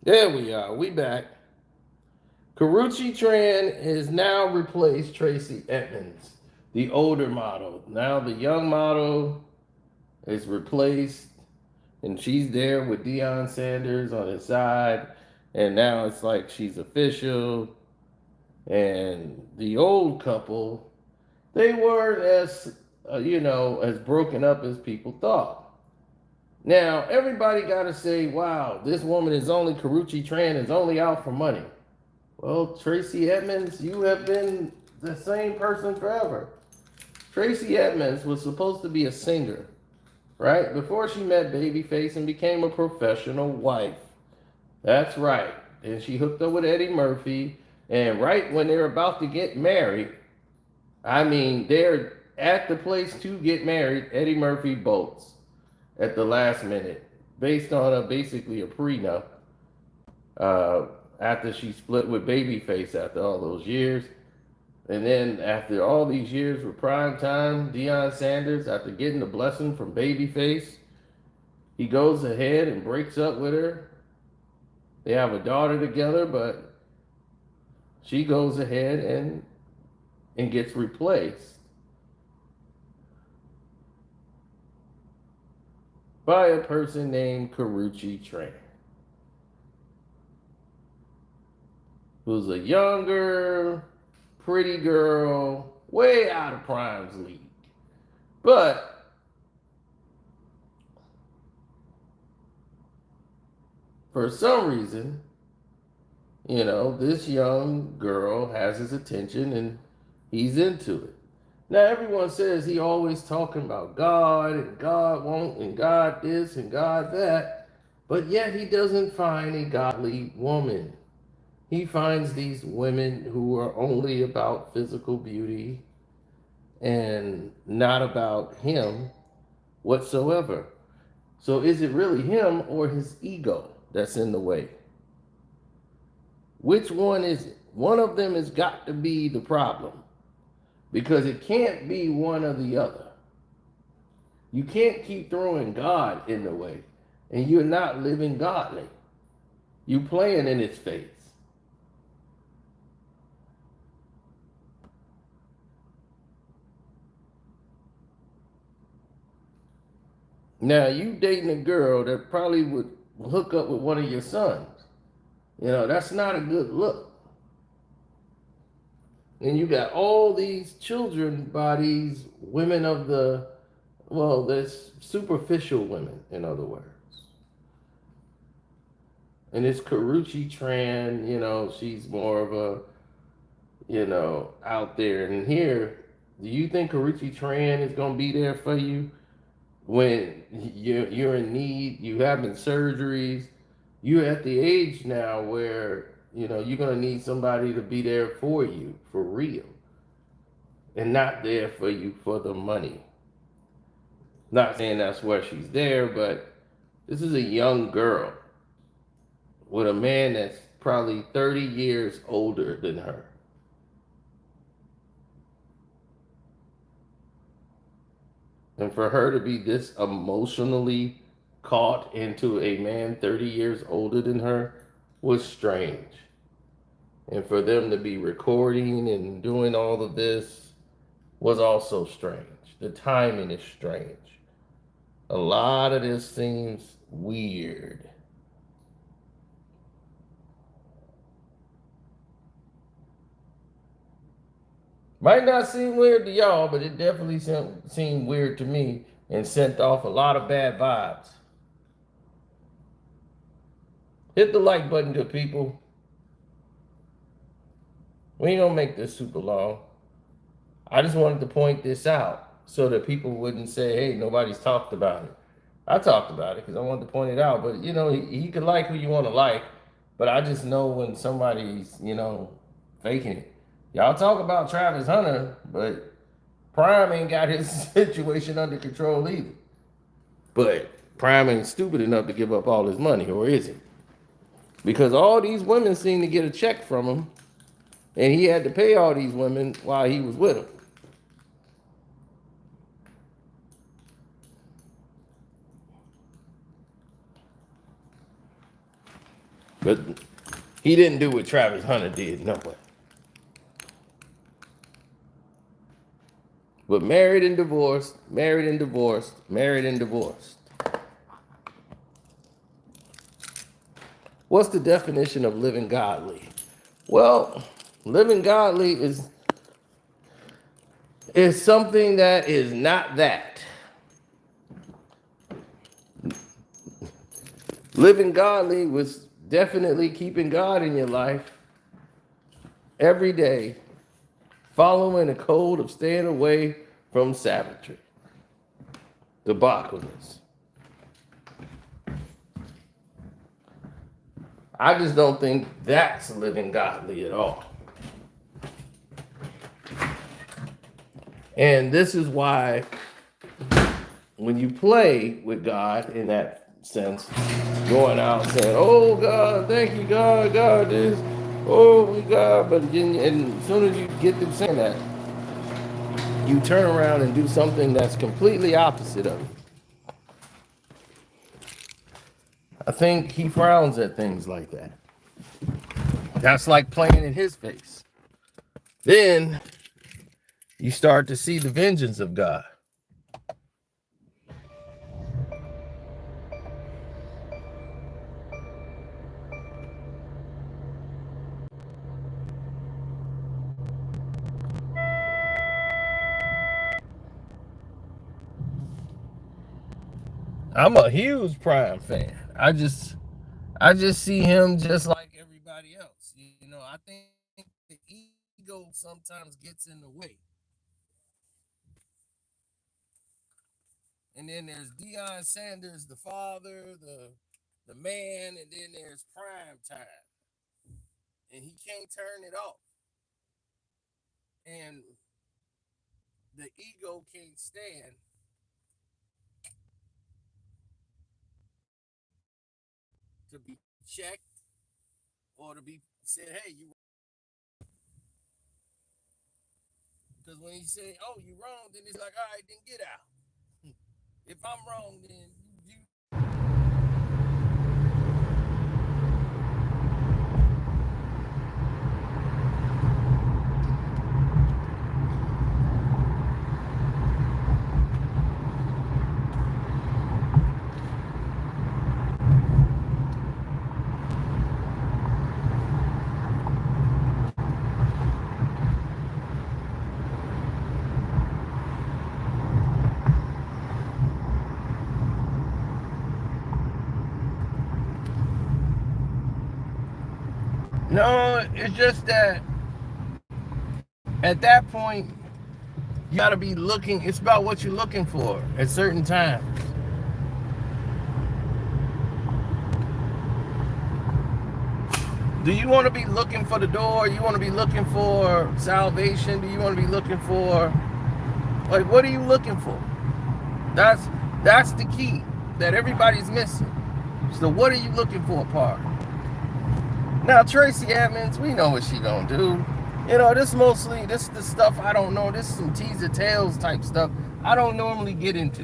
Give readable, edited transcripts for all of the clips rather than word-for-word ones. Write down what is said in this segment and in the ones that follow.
There we are. We back. Karrueche Tran has now replaced Tracey Edmonds, the older model. Now the young model is replaced, and she's there with Deion Sanders on his side. And now it's like she's official. And the old couple, they weren't as, as broken up as people thought. Now, everybody got to say, wow, this woman is only, Karrueche Tran is only out for money. Well, Tracey Edmonds, you have been the same person forever. Tracey Edmonds was supposed to be a singer, right? Before she met Babyface and became a professional wife. That's right. And she hooked up with Eddie Murphy. And right when they're about to get married, I mean, they're at the place to get married, Eddie Murphy bolts at the last minute based on basically a prenup uh, after she split with Babyface after all those years. And then after all these years with prime time, Deion Sanders, after getting the blessing from Babyface, he goes ahead and breaks up with her. They have a daughter together, but she goes ahead and gets replaced by a person named Karrueche Tran, who's a younger, pretty girl, way out of Prime's league. But for some reason, this young girl has his attention and he's into it. Now, everyone says he always talking about God and God won't and God this and God that, but yet he doesn't find a godly woman. He finds these women who are only about physical beauty and not about him whatsoever. So is it really him or his ego that's in the way? Which one is it? One of them has got to be the problem because it can't be one or the other. You can't keep throwing God in the way and you're not living godly. You playing in his face. Now you dating a girl that probably would hook up with one of your sons. That's not a good look. And you got all these children by these women of the, well, there's superficial women, in other words. And it's Karrueche Tran, she's more of a, out there. And here, do you think Karrueche Tran is going to be there for you when you're in need, you having surgeries, you're at the age now where you're gonna need somebody to be there for you for real, and not there for you for the money. Not saying that's where she's there, but this is a young girl with a man that's probably 30 years older than her. And for her to be this emotionally caught into a man 30 years older than her was strange. And for them to be recording and doing all of this was also strange. The timing is strange. A lot of this seems weird. Might not seem weird to y'all, but it definitely seemed weird to me and sent off a lot of bad vibes. Hit the like button, good people. We ain't gonna make this super long. I just wanted to point this out so that people wouldn't say, hey, nobody's talked about it. I talked about it because I wanted to point it out. But, he could like who you want to like. But I just know when somebody's, faking it. Y'all talk about Travis Hunter, but Prime ain't got his situation under control either. But Prime ain't stupid enough to give up all his money, or is he? Because all these women seem to get a check from him, and he had to pay all these women while he was with them. But he didn't do what Travis Hunter did, no way. But married and divorced, married and divorced, married and divorced. What's the definition of living godly? Well, living godly is something that is not that. Living godly was definitely keeping God in your life every day, following a code of staying away from savagery, debauchealness. I just don't think that's living godly at all. And this is why when you play with God in that sense, going out saying, oh God, thank you, God, God, this, oh God, but then, and as soon as you get them saying that, you turn around and do something that's completely opposite of it. I think he frowns at things like that. That's like playing in his face. Then you start to see the vengeance of God. I'm a huge Prime fan. I just see him just like everybody else. You know, I think the ego sometimes gets in the way. And then there's Deion Sanders, the father, the man, and then there's Prime Time. And he can't turn it off. And the ego can't stand to be checked or to be said, hey, you. Because when he say, oh, you wrong, then it's like, all right, then get out. If I'm wrong, then you. No, it's just that at that point, you gotta be looking, it's about what you're looking for at certain times. Do you want to be looking for the door? You want to be looking for salvation? Do you want to be looking for, like, what are you looking for? That's the key that everybody's missing. So what are you looking for, part? Now, Tracey Edmonds, we know what she gonna do. You know, this is the stuff I don't know. This is some teaser tales type stuff I don't normally get into.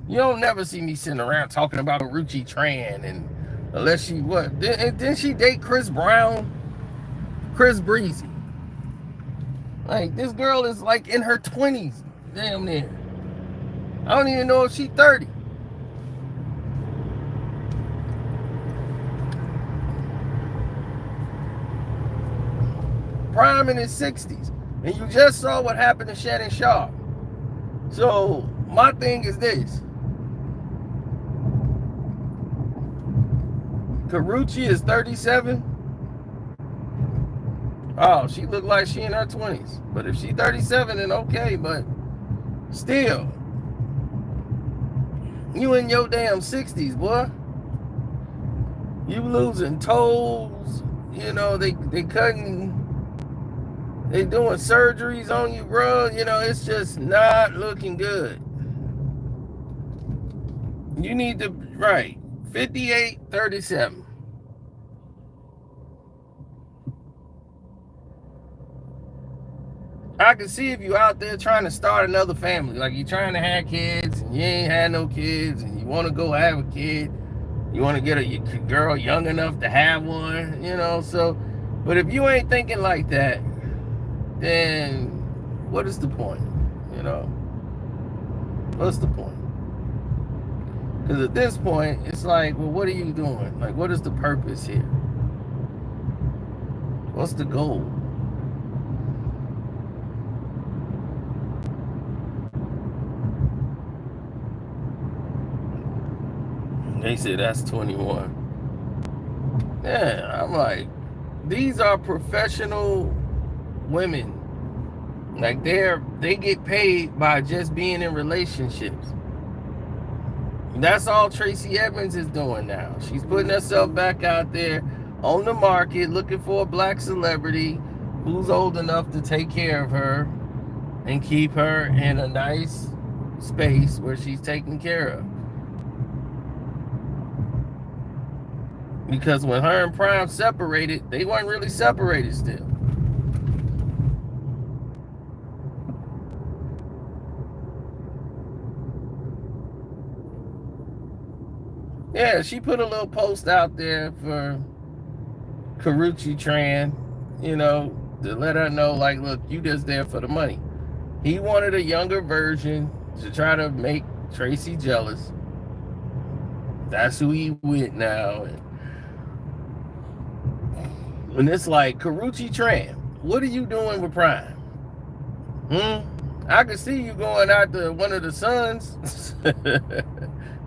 You don't never see me sitting around talking about Karruche Tran, and unless she what? Didn't she date Chris Brown? Chris Breezy. Like, this girl is like in her 20s, damn near. I don't even know if she's 30. Prime in his 60s. And you just saw what happened to Shannon Sharp. So my thing is this. Karruche is 37. Oh, she looked like she in her 20s. But if she's 37, then okay, but still. You in your damn 60s, boy. You losing toes. You know, they cutting. They doing surgeries on you, bro. You know, it's just not looking good. You need to, right, 58, 37. I can see if you out there trying to start another family, like you're trying to have kids and you ain't had no kids and you want to go have a kid, You want to get a girl young enough to have one, you know? So, but if you ain't thinking like that, then what is the point, you know? What's the point? Because at this point, it's like, well, what are you doing? Like, what is the purpose here? What's the goal? They said that's 21. Yeah, I'm like, these are professional women. Like they get paid by just being in relationships. That's all Tracey Edmonds is doing now. She's putting herself back out there on the market, looking for a black celebrity who's old enough to take care of her and keep her in a nice space where she's taken care of. Because when her and Prime separated, they weren't really separated still. Yeah, she put a little post out there for Karruche Tran, you know, to let her know, like, look, you just there for the money. He wanted a younger version to try to make Tracey jealous. That's who he with now. And it's like, Karruche Tran, what are you doing with Prime? I could see you going after one of the sons,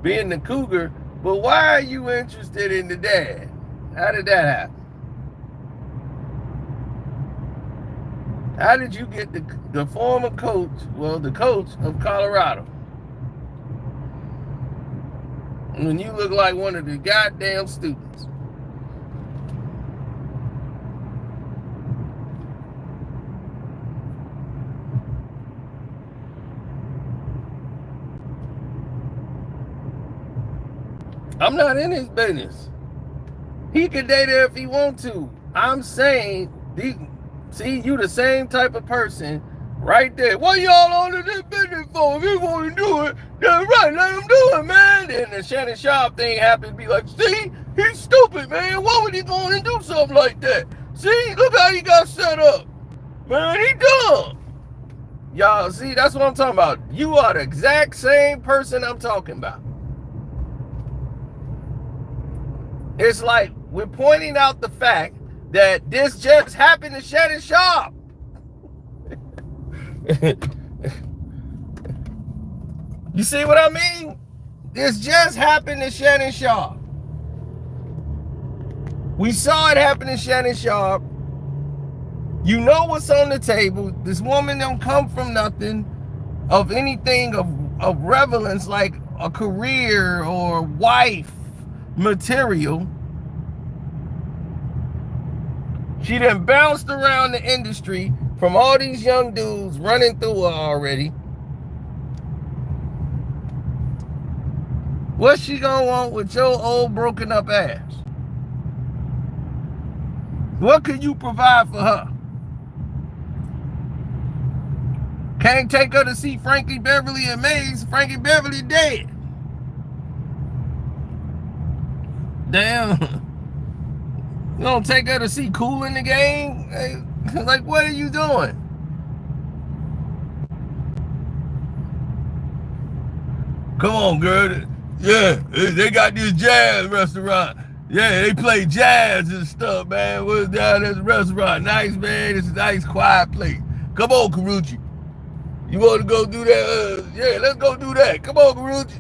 being the cougar, but why are you interested in the dad? How did that happen? How did you get the former coach, well, the coach of Colorado, when you look like one of the goddamn students? I'm not in his business. He can date her if he want to. I'm saying, see, you the same type of person right there. What y'all on this business for? If you want to do it, then right, let him do it, man. And the Shannon Sharp thing happened to be like, see, he's stupid, man. Why would he go and do something like that? See, look how he got set up. Man, he dumb. Y'all, see, that's what I'm talking about. You are the exact same person I'm talking about. It's like we're pointing out the fact that this just happened to Shannon Sharp. You see what I mean? This just happened to Shannon Sharp. We saw it happen to Shannon Sharp. You know what's on the table. This woman don't come from nothing of anything of relevance like a career or wife material. She done bounced around the industry from all these young dudes running through her already. What's she gonna want with your old broken up ass? What can you provide for her? Can't take her to see Frankie Beverly and Maze. Frankie Beverly dead. Damn. You don't take her to see Cool in the Game? Like, what are you doing? Come on, girl. Yeah, they got this jazz restaurant. Yeah, they play jazz and stuff, man. What's down at the restaurant? Nice, man. It's a nice, quiet place. Come on, Karruche. You want to go do that? Yeah, let's go do that. Come on, Karruche.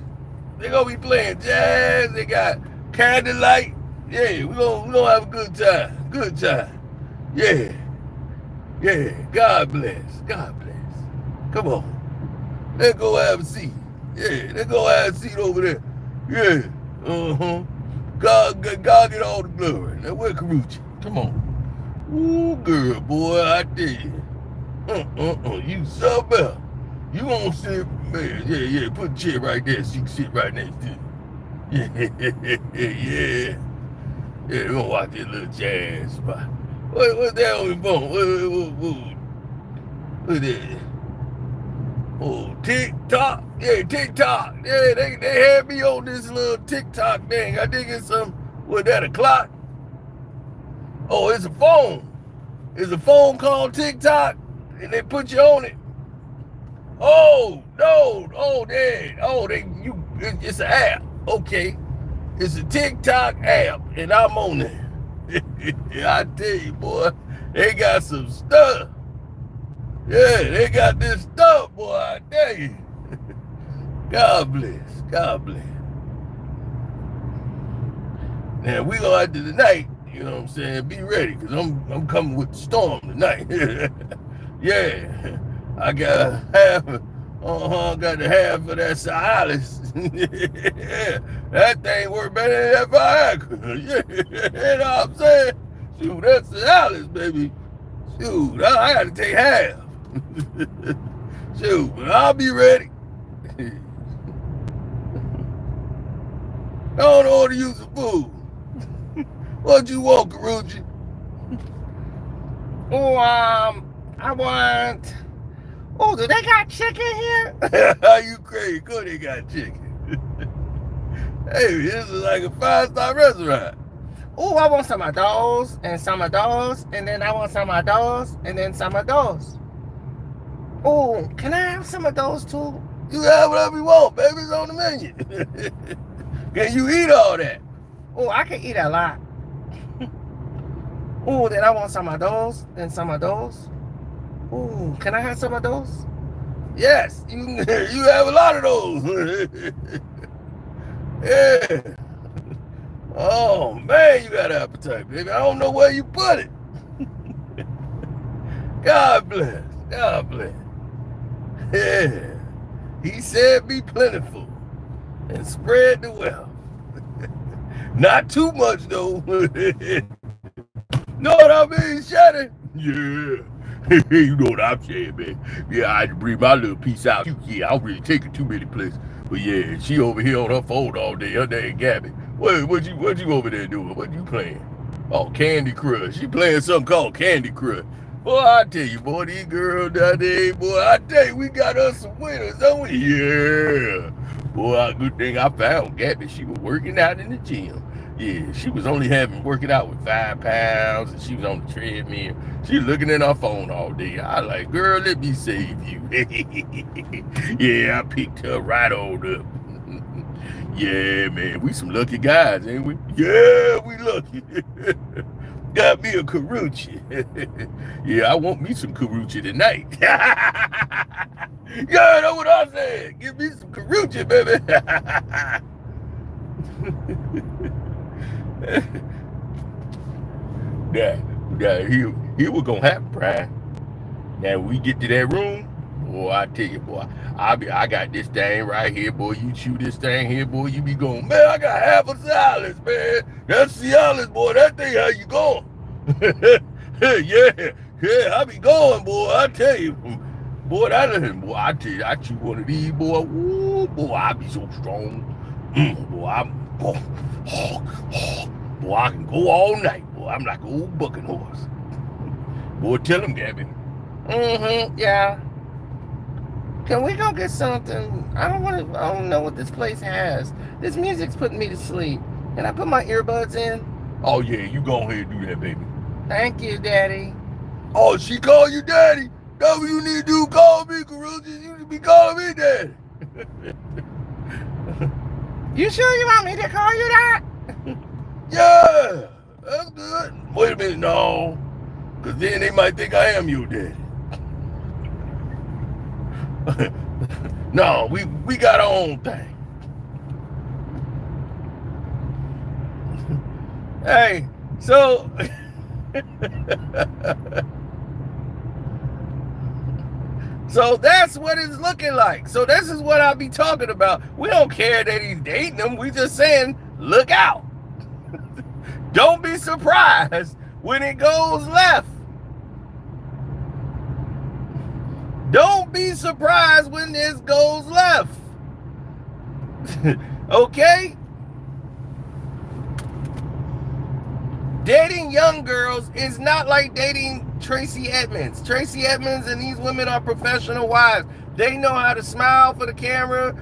They gonna be playing jazz. They got candlelight. Yeah, we gonna have a good time. Good time. Yeah. Yeah. God bless. God bless. Come on. Let's go have a seat. Yeah, let's go have a seat over there. Yeah. God get all the glory. Now where Karruche? Come on. Ooh, girl, boy, I tell you. You something else. You won't sit, man. Yeah. Put the chair right there so you can sit right next to you. Yeah. Yeah, we're gonna watch this little jazz spot. What's that on your phone? What's that? Oh, TikTok. Yeah, TikTok. Yeah, they had me on this little TikTok thing. I think it's what that, a clock? Oh, it's a phone. It's a phone called TikTok, and they put you on it. Oh, no. Oh, it's an app. Okay. It's a TikTok app, and I'm on there. I tell you, boy, they got some stuff. Yeah, they got this stuff, boy, I tell you. God bless. God bless. Now, we gonna have to tonight, you know what I'm saying, be ready, because I'm coming with the storm tonight. Yeah. I got half got the half of that Cialis. Yeah. That thing worked better than that Viagra. Yeah. You know what I'm saying? Shoot, that's Cialis, baby. Shoot, I got to take half. Shoot, but I'll be ready. I don't order you some food. What you want, Karruche? Oh, I want. Oh, do they got chicken here? You crazy? Good, they got chicken. Hey, this is like a 5-star restaurant. Oh, I want some of those, and some of those, and then I want some of those, and then some of those. Oh, can I have some of those too? You have whatever you want, baby. It's on the menu. Can you eat all that? Oh, I can eat a lot. Oh, then I want some of those, and some of those. Oh, can I have some of those? Yes, you have a lot of those. Yeah. Oh, man, you got appetite, baby. I don't know where you put it. God bless. God bless. Yeah. He said be plentiful and spread the wealth. Not too much, though. Know what I mean, Shannon? Yeah. You know what I'm saying, man. Yeah, I had to bring my little piece out. Yeah, I don't really take her too many places. But yeah, she over here on her phone all day. Her name Gabby. What you over there doing? What you playing? Oh, Candy Crush. She playing something called Candy Crush. Boy, I tell you, boy, these girls down there, boy, I tell you, we got us some winners, don't we? Yeah. Boy, good thing I found Gabby. She was working out in the gym. Yeah, she was only working out with 5 pounds, and she was on the treadmill. She was looking at her phone all day. I like, girl, let me save you. Yeah, I picked her right on up. Yeah, man, we some lucky guys, ain't we? Yeah, we lucky. Got me a Karruche. Yeah, I want me some Karruche tonight. Yeah, that's what I said. Give me some Karruche, baby. Now, here we're gonna happen, Brian. Now we get to that room, boy, I tell you, boy, I got this thing right here, boy. You chew this thing here, boy, you be going, man, I got half a Cialis, man. That's Cialis, boy. That thing how you going? Yeah, I be going, boy. I tell you, boy, I tell you, I chew one of these, boy. Ooh, boy, I be so strong. Boy, I can go all night, boy. I'm like an old bucking horse. Boy, tell him, Gabby. Yeah. Can we go get something? I don't know what this place has. This music's putting me to sleep. Can I put my earbuds in? Oh, yeah, you go ahead and do that, baby. Thank you, Daddy. Oh, she call you Daddy? That's what you need to do. Call me, Karruche. You need to be calling me Daddy. You sure you want me to call you that? Yeah, that's good. Wait a minute, no. Because then they might think I am your daddy. No, we got our own thing. Hey, so so that's what it's looking like. So this is what I'll be talking about. We don't care that he's dating them. We just saying, look out. Don't be surprised when it goes left. Don't be surprised when this goes left. Okay? Dating young girls is not like dating Tracey Edmonds. Tracey Edmonds and these women are professional wives. They know how to smile for the camera,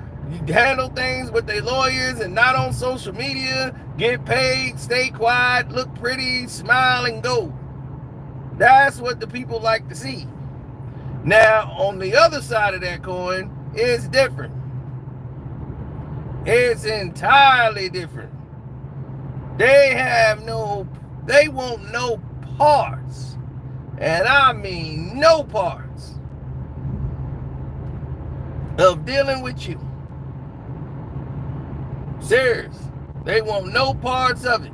handle things with their lawyers and not on social media, get paid, stay quiet, look pretty, smile, and go. That's what the people like to see. Now, on the other side of that coin, it's different. It's entirely different. They want no parts. And I mean no parts of dealing with you. Serious. They want no parts of it.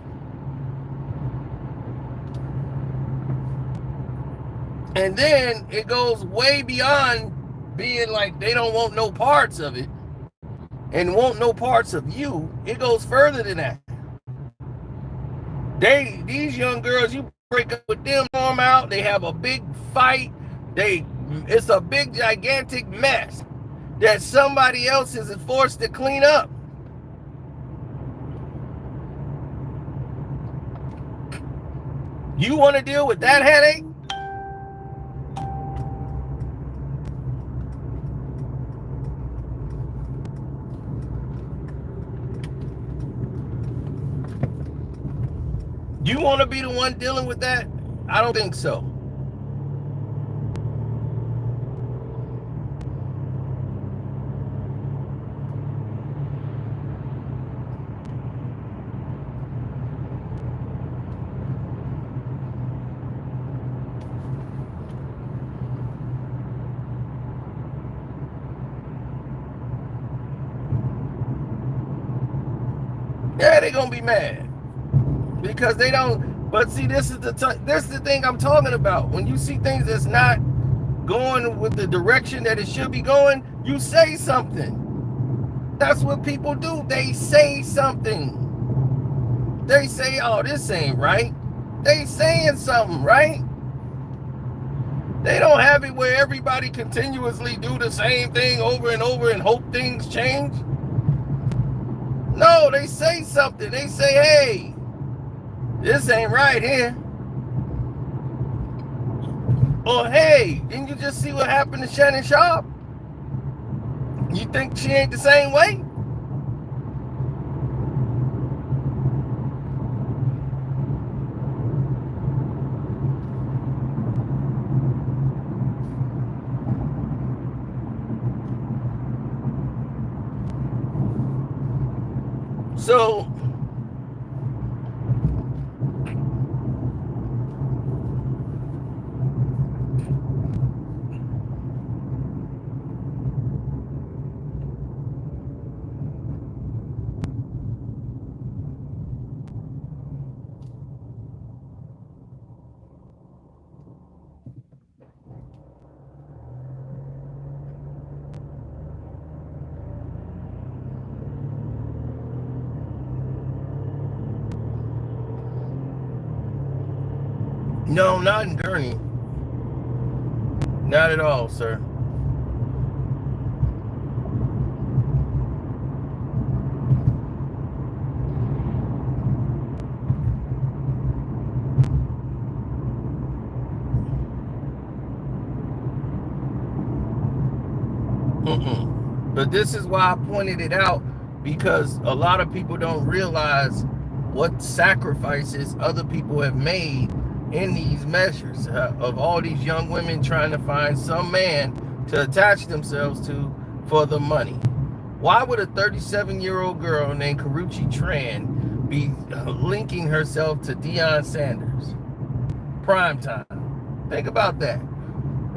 And then it goes way beyond being like they don't want no parts of it and want no parts of you. It goes further than that. These young girls, you break up with them, arm out, they have a big fight. It's a big, gigantic mess that somebody else is forced to clean up. You want to deal with that headache? You want to be the one dealing with that? I don't think so. Yeah, they're gonna be mad because they don't. But see, this is the thing I'm talking about. When you see things that's not going with the direction that it should be going, you say something. That's what people do. They say something. They say, "Oh, this ain't right." They saying something, right? They don't have it where everybody continuously do the same thing over and over and hope things change. No, they say something. They say, "Hey, this ain't right here." Or, "Hey, didn't you just see what happened to Shannon Sharp? You think she ain't the same way?" So, no, not in Gurney. Not at all, sir. But this is why I pointed it out, because a lot of people don't realize what sacrifices other people have made in these measures of all these young women trying to find some man to attach themselves to for the money. Why would a 37-year-old girl named Karrueche Tran be linking herself to Deion Sanders? Prime time. Think about that.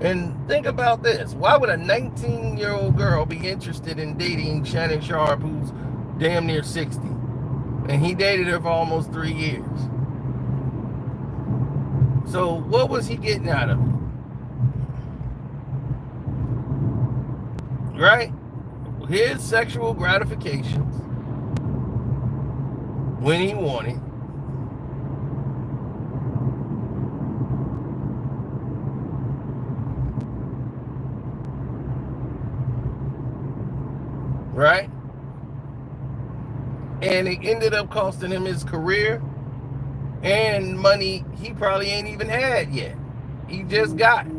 And think about this. Why would a 19-year-old girl be interested in dating Shannon Sharp, who's damn near 60? And he dated her for almost 3 years. So what was he getting out of it? Right? His sexual gratifications when he wanted. Right? And it ended up costing him his career and money he probably ain't even had yet. He just got it.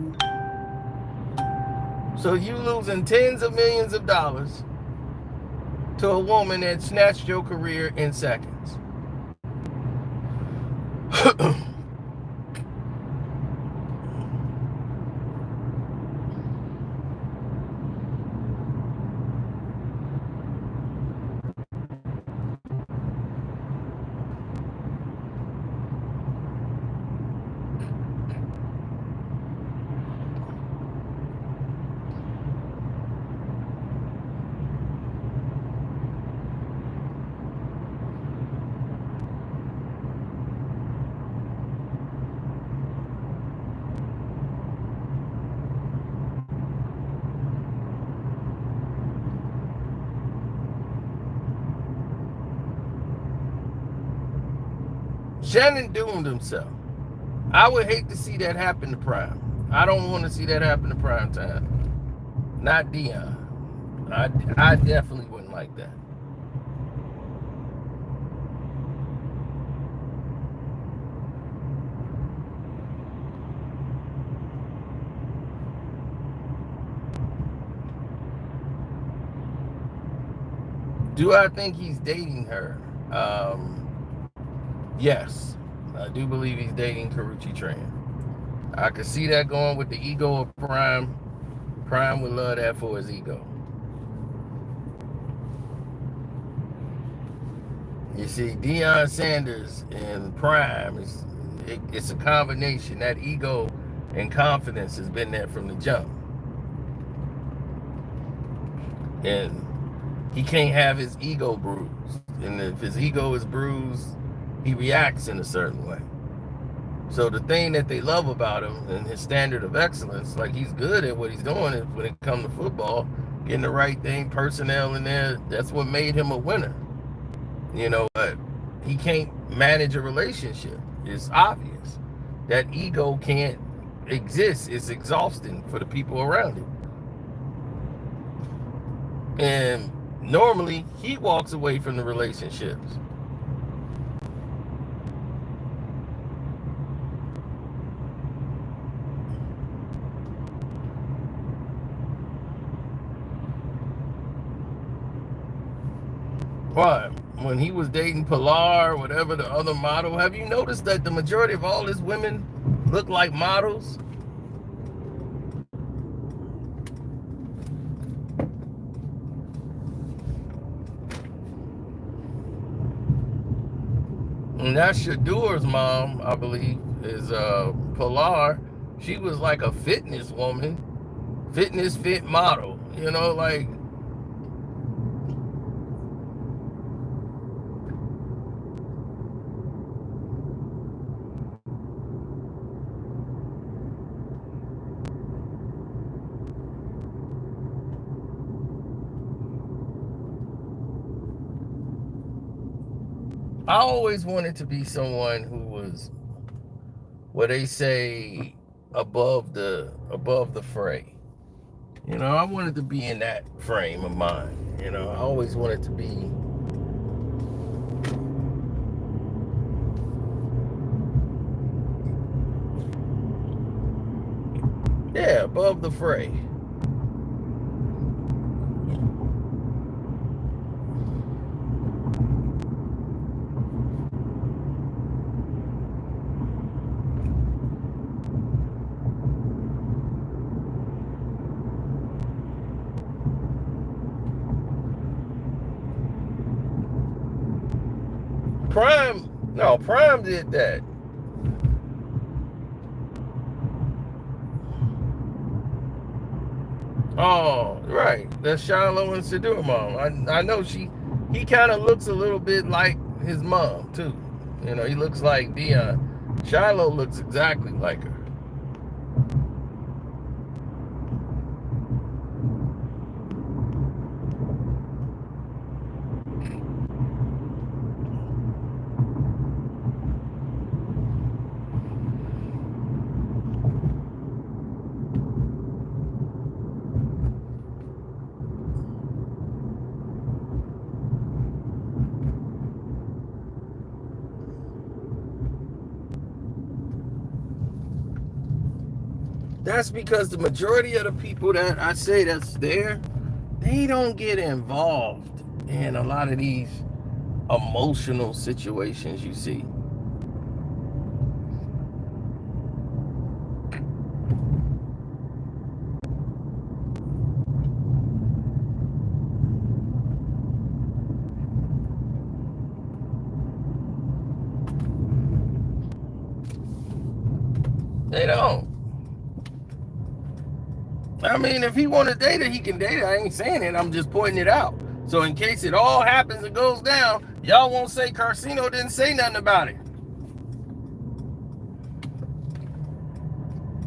So you losing tens of millions of dollars to a woman that snatched your career in seconds. Shannon doomed himself. I would hate to see that happen to Prime. I don't want to see that happen to Prime Time. Not Deion. I definitely wouldn't like that. Do I think he's dating her? Yes. I do believe he's dating Karrueche Tran. I could see that going with the ego of Prime. Prime would love that for his ego. You see, Deion Sanders and Prime, it's a combination. That ego and confidence has been there from the jump. And he can't have his ego bruised. And if his ego is bruised, he reacts in a certain way. So the thing that they love about him and his standard of excellence, like he's good at what he's doing when it comes to football, getting the right thing, personnel in there, that's what made him a winner. You know, but he can't manage a relationship. It's obvious. That ego can't exist. It's exhausting for the people around him. And normally he walks away from the relationships. Why? When he was dating Pilar, whatever the other model, have you noticed that the majority of all his women look like models? And that's Shadur's mom, I believe, is Pilar. She was like a fitness woman, fitness fit model, you know, like. I always wanted to be someone who was, what they say, above the fray. You know, I wanted to be in that frame of mind. You know, I always wanted to be above the fray. Prime did that. Oh, right. That's Shiloh and Sadur mom. I know he kind of looks a little bit like his mom, too. You know, he looks like Deion. Shiloh looks exactly like her. That's because the majority of the people that I say that's there, they don't get involved in a lot of these emotional situations you see. They don't. I mean, if he want to date her, he can date her. I ain't saying it. I'm just pointing it out. So in case it all happens and goes down, y'all won't say Carcino didn't say nothing about it.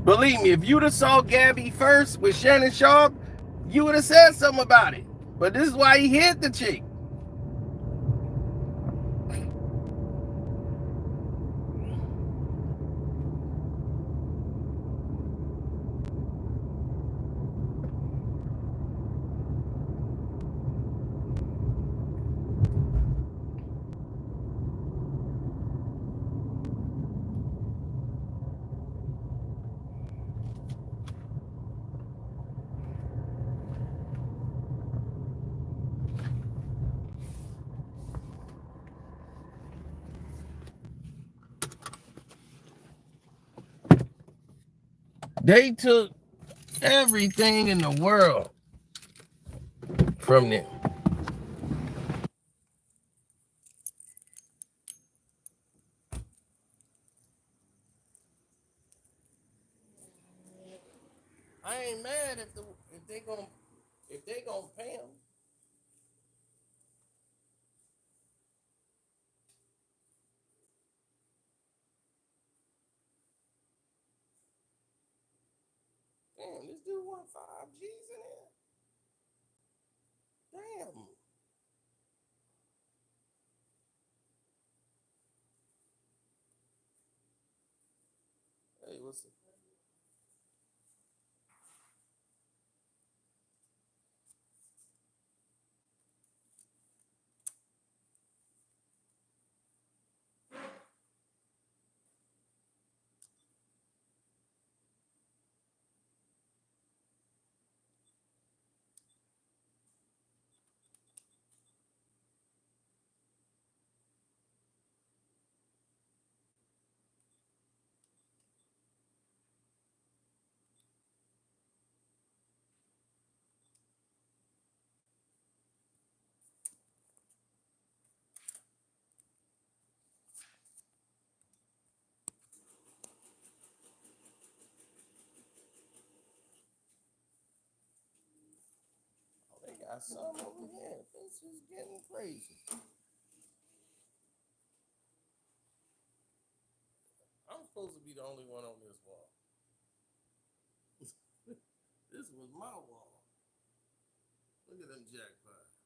Believe me, if you'd have saw Gabby first with Shannon Sharp, you would have said something about it. But this is why he hit the chick. They took everything in the world from them. I ain't mad if they gonna pay him. Damn, this dude want 5 G's in here. Damn. Hey, what's it? Oh, they got some over here. This is getting crazy. I'm supposed to be the only one on this wall. This was my wall. Look at them jackpots.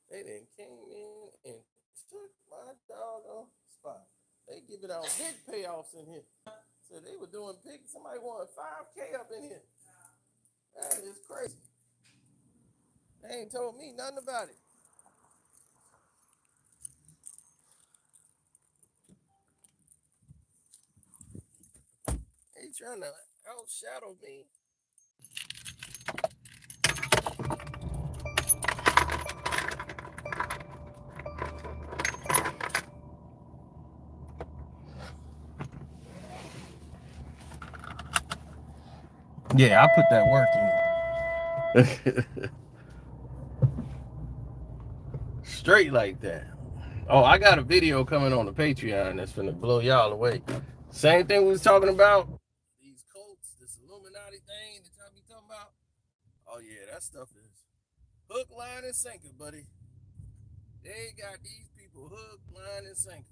They done came in and took my doggone spot. They giving out big payoffs in here. So they were doing big. Somebody wanted 5K up in here. That is crazy. They ain't told me nothing about it. They trying to outshadow me. Yeah, I put that work in. Straight like that. Oh, I got a video coming on the Patreon that's gonna blow y'all away. Same thing we was talking about. These cults, this Illuminati thing that y'all be talking about. Oh yeah, that stuff is hook, line, and sinker, buddy. They got these people hook, line, and sinker.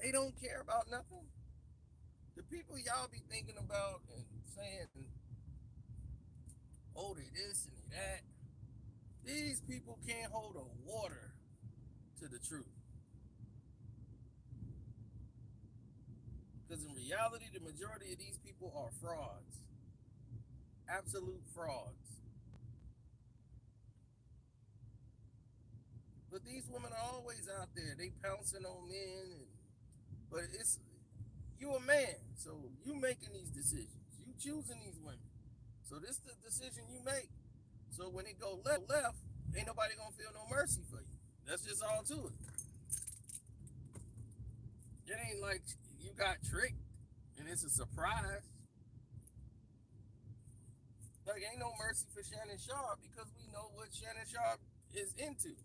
They don't care about nothing. The people y'all be thinking about and saying, oh, they this and they that, these people can't hold a water to the truth. Because in reality, the majority of these people are frauds. Absolute frauds. But these women are always out there. They pouncing on men. But it's, you a man. So you making these decisions. You choosing these women. So this is the decision you make. So when it go left, ain't nobody gonna feel no mercy for you. That's just all to it. It ain't like you got tricked and it's a surprise. Like, ain't no mercy for Shannon Sharp because we know what Shannon Sharp is into.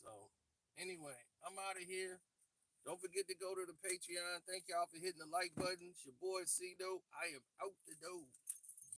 So, anyway, I'm out of here. Don't forget to go to the Patreon. Thank y'all for hitting the like button. It's your boy C-Do. I am out.